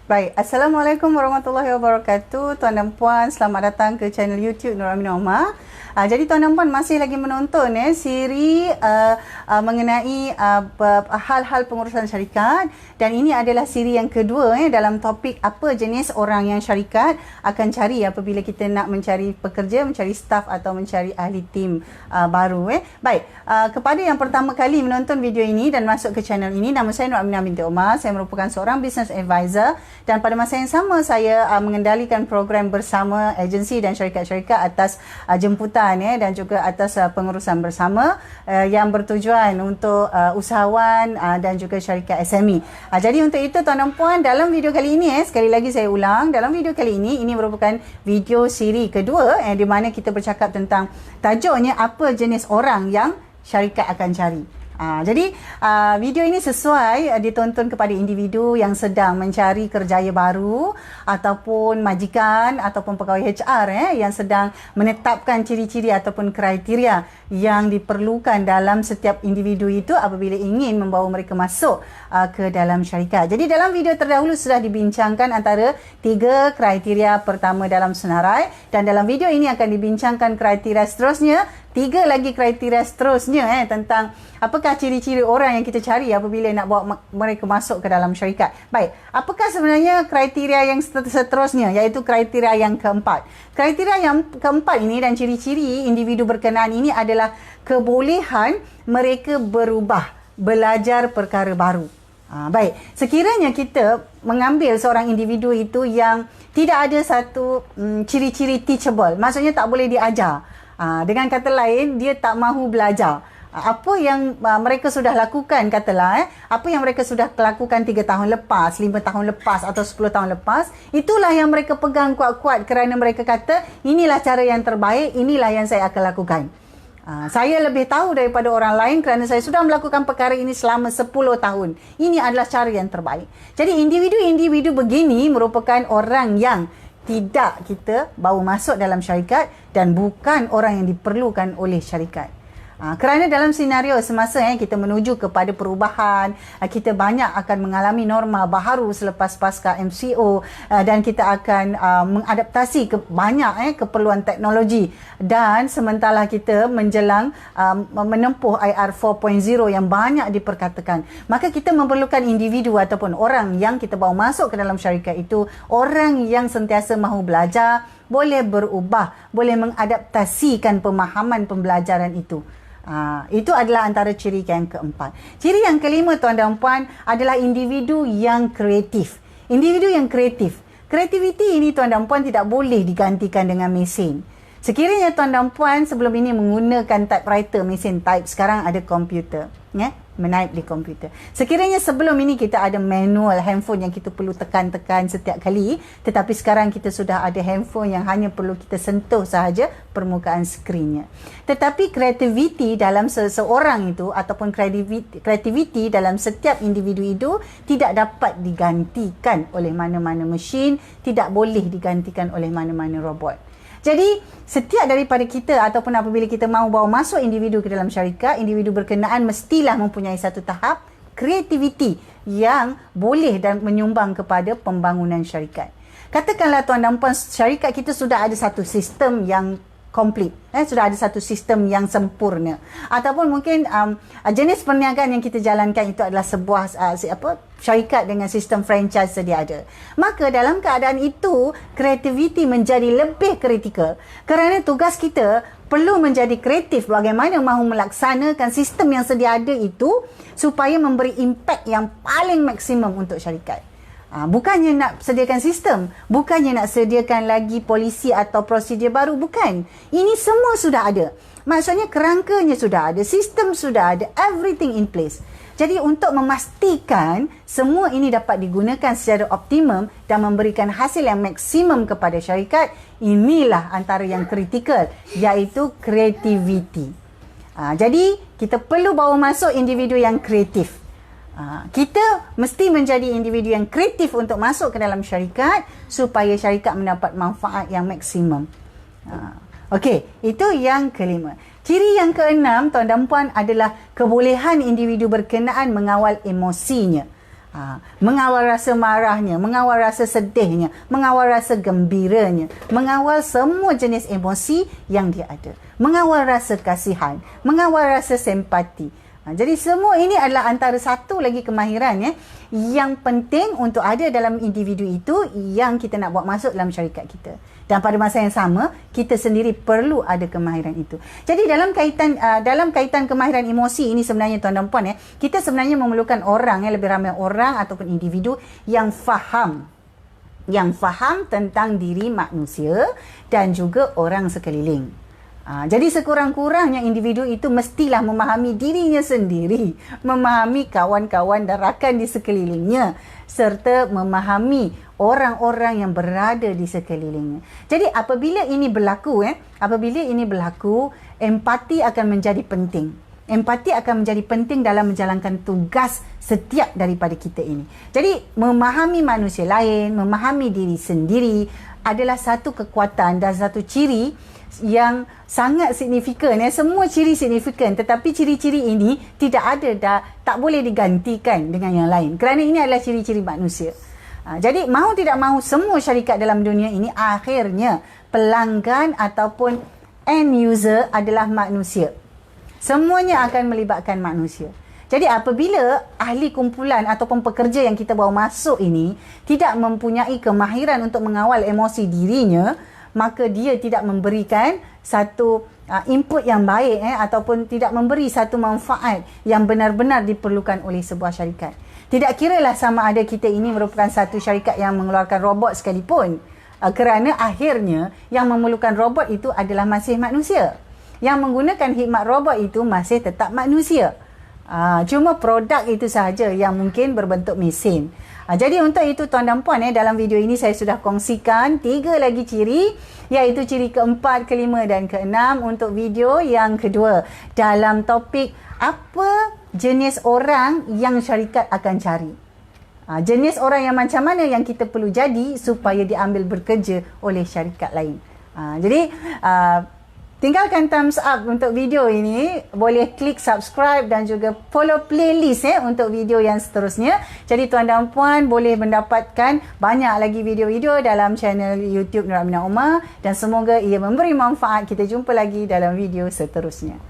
Baik, Assalamualaikum warahmatullahi wabarakatuh. Tuan dan puan, selamat datang ke channel YouTube Nur Aminah Omar. Jadi tuan dan puan masih lagi menonton siri mengenai hal-hal pengurusan syarikat, dan ini adalah siri yang kedua dalam topik apa jenis orang yang syarikat akan cari apabila kita nak mencari pekerja, mencari staff atau mencari ahli tim baru. Baik, kepada yang pertama kali menonton video ini dan masuk ke channel ini, nama saya Nur Aminah binti Omar. Saya merupakan seorang business advisor dan pada masa yang sama saya mengendalikan program bersama agensi dan syarikat-syarikat atas jemputan dan juga atas pengurusan bersama yang bertujuan untuk usahawan dan juga syarikat SME. Jadi untuk itu tuan dan puan, dalam video kali ini sekali lagi saya ulang, dalam video kali ini merupakan video siri kedua di mana kita bercakap tentang tajuknya apa jenis orang yang syarikat akan cari. Jadi video ini sesuai ditonton kepada individu yang sedang mencari kerjaya baru ataupun majikan ataupun pegawai HR yang sedang menetapkan ciri-ciri ataupun kriteria yang diperlukan dalam setiap individu itu apabila ingin membawa mereka masuk ke dalam syarikat. Jadi dalam video terdahulu sudah dibincangkan antara 3 kriteria pertama dalam senarai, dan dalam video ini akan dibincangkan kriteria seterusnya, 3 lagi kriteria seterusnya tentang apakah ciri-ciri orang yang kita cari apabila nak bawa mereka masuk ke dalam syarikat. Baik, apakah sebenarnya kriteria yang seterusnya, iaitu kriteria yang keempat. Kriteria yang keempat ini dan ciri-ciri individu berkenaan ini adalah kebolehan mereka berubah, belajar perkara baru. Baik, sekiranya kita mengambil seorang individu itu yang tidak ada satu ciri-ciri teachable, maksudnya tak boleh diajar. Dengan kata lain, dia tak mahu belajar. Apa yang mereka sudah lakukan, katalah apa yang mereka sudah lakukan 3 tahun lepas, 5 tahun lepas atau 10 tahun lepas, itulah yang mereka pegang kuat-kuat kerana mereka kata inilah cara yang terbaik, inilah yang saya akan lakukan. Saya lebih tahu daripada orang lain kerana saya sudah melakukan perkara ini selama 10 tahun. Ini adalah cara yang terbaik. Jadi individu-individu begini merupakan orang yang tidak kita bawa masuk dalam syarikat dan bukan orang yang diperlukan oleh syarikat. Kerana dalam senario semasa kita menuju kepada perubahan, kita banyak akan mengalami norma baharu selepas pasca MCO, dan kita akan mengadaptasi ke banyak keperluan teknologi, dan sementara kita menjelang menempuh IR 4.0 yang banyak diperkatakan, maka kita memerlukan individu ataupun orang yang kita bawa masuk ke dalam syarikat itu orang yang sentiasa mahu belajar, boleh berubah, boleh mengadaptasikan pemahaman pembelajaran itu. Itu adalah antara ciri yang keempat. Ciri yang kelima tuan dan puan adalah individu yang kreatif. Individu yang kreatif. Kreativiti ini tuan dan puan tidak boleh digantikan dengan mesin. Sekiranya tuan dan puan sebelum ini menggunakan typewriter, mesin type, sekarang ada komputer, menaip di komputer. Sekiranya sebelum ini kita ada manual handphone yang kita perlu tekan-tekan setiap kali, tetapi sekarang kita sudah ada handphone yang hanya perlu kita sentuh sahaja permukaan skrinnya. Tetapi kreativiti dalam seseorang itu ataupun kreativiti dalam setiap individu itu tidak dapat digantikan oleh mana-mana mesin, tidak boleh digantikan oleh mana-mana robot. Jadi, setiap daripada kita ataupun apabila kita mahu bawa masuk individu ke dalam syarikat, individu berkenaan mestilah mempunyai satu tahap kreativiti yang boleh dan menyumbang kepada pembangunan syarikat. Katakanlah tuan dan puan, syarikat kita sudah ada satu sistem yang komplit, sudah ada satu sistem yang sempurna, ataupun mungkin jenis perniagaan yang kita jalankan itu adalah sebuah syarikat dengan sistem franchise sedia ada. Maka dalam keadaan itu kreativiti menjadi lebih kritikal kerana tugas kita perlu menjadi kreatif bagaimana mahu melaksanakan sistem yang sedia ada itu supaya memberi impak yang paling maksimum untuk syarikat. Bukannya nak sediakan sistem, bukannya nak sediakan lagi polisi atau prosedur baru, bukan. Ini semua sudah ada. Maksudnya kerangkanya sudah ada, sistem sudah ada, everything in place. Jadi untuk memastikan semua ini dapat digunakan secara optimum dan memberikan hasil yang maksimum kepada syarikat, inilah antara yang kritikal, iaitu kreativiti. Jadi kita perlu bawa masuk individu yang kreatif. Kita mesti menjadi individu yang kreatif untuk masuk ke dalam syarikat supaya syarikat mendapat manfaat yang maksimum. Okey, itu yang kelima. Ciri yang keenam tuan dan puan adalah kebolehan individu berkenaan mengawal emosinya. Mengawal rasa marahnya, mengawal rasa sedihnya, mengawal rasa gembiranya, mengawal semua jenis emosi yang dia ada, mengawal rasa kasihan, mengawal rasa simpati. Jadi semua ini adalah antara satu lagi kemahiran yang penting untuk ada dalam individu itu yang kita nak buat masuk dalam syarikat kita. Dan pada masa yang sama, kita sendiri perlu ada kemahiran itu. Jadi dalam kaitan kemahiran emosi ini sebenarnya tuan dan puan, kita sebenarnya memerlukan orang, lebih ramai orang ataupun individu yang faham tentang diri manusia dan juga orang sekeliling. Jadi sekurang-kurangnya individu itu mestilah memahami dirinya sendiri, memahami kawan-kawan dan rakan di sekelilingnya, serta memahami orang-orang yang berada di sekelilingnya. Jadi apabila ini berlaku, empati akan menjadi penting. Empati akan menjadi penting dalam menjalankan tugas setiap daripada kita ini. Jadi memahami manusia lain, memahami diri sendiri adalah satu kekuatan dan satu ciri yang sangat signifikan. Semua ciri signifikan, tetapi ciri-ciri ini tidak ada, tak boleh digantikan dengan yang lain, kerana ini adalah ciri-ciri manusia. Jadi mahu tidak mahu, semua syarikat dalam dunia ini akhirnya pelanggan ataupun end user adalah manusia. Semuanya akan melibatkan manusia. Jadi apabila ahli kumpulan ataupun pekerja yang kita bawa masuk ini tidak mempunyai kemahiran untuk mengawal emosi dirinya, maka dia tidak memberikan satu input yang baik ataupun tidak memberi satu manfaat yang benar-benar diperlukan oleh sebuah syarikat. Tidak kiralah sama ada kita ini merupakan satu syarikat yang mengeluarkan robot sekalipun, kerana akhirnya yang memerlukan robot itu adalah masih manusia. Yang menggunakan khidmat robot itu masih tetap manusia. Cuma produk itu sahaja yang mungkin berbentuk mesin. Jadi untuk itu tuan dan puan, dalam video ini saya sudah kongsikan 3 lagi ciri, iaitu ciri keempat, kelima dan keenam untuk video yang kedua dalam topik apa jenis orang yang syarikat akan cari. Jenis orang yang macam mana yang kita perlu jadi supaya diambil bekerja oleh syarikat lain. Jadi tinggalkan thumbs up untuk video ini. Boleh klik subscribe dan juga follow playlist untuk video yang seterusnya. Jadi tuan dan puan boleh mendapatkan banyak lagi video-video dalam channel YouTube Nur Aminah Omar. Dan semoga ia memberi manfaat. Kita jumpa lagi dalam video seterusnya.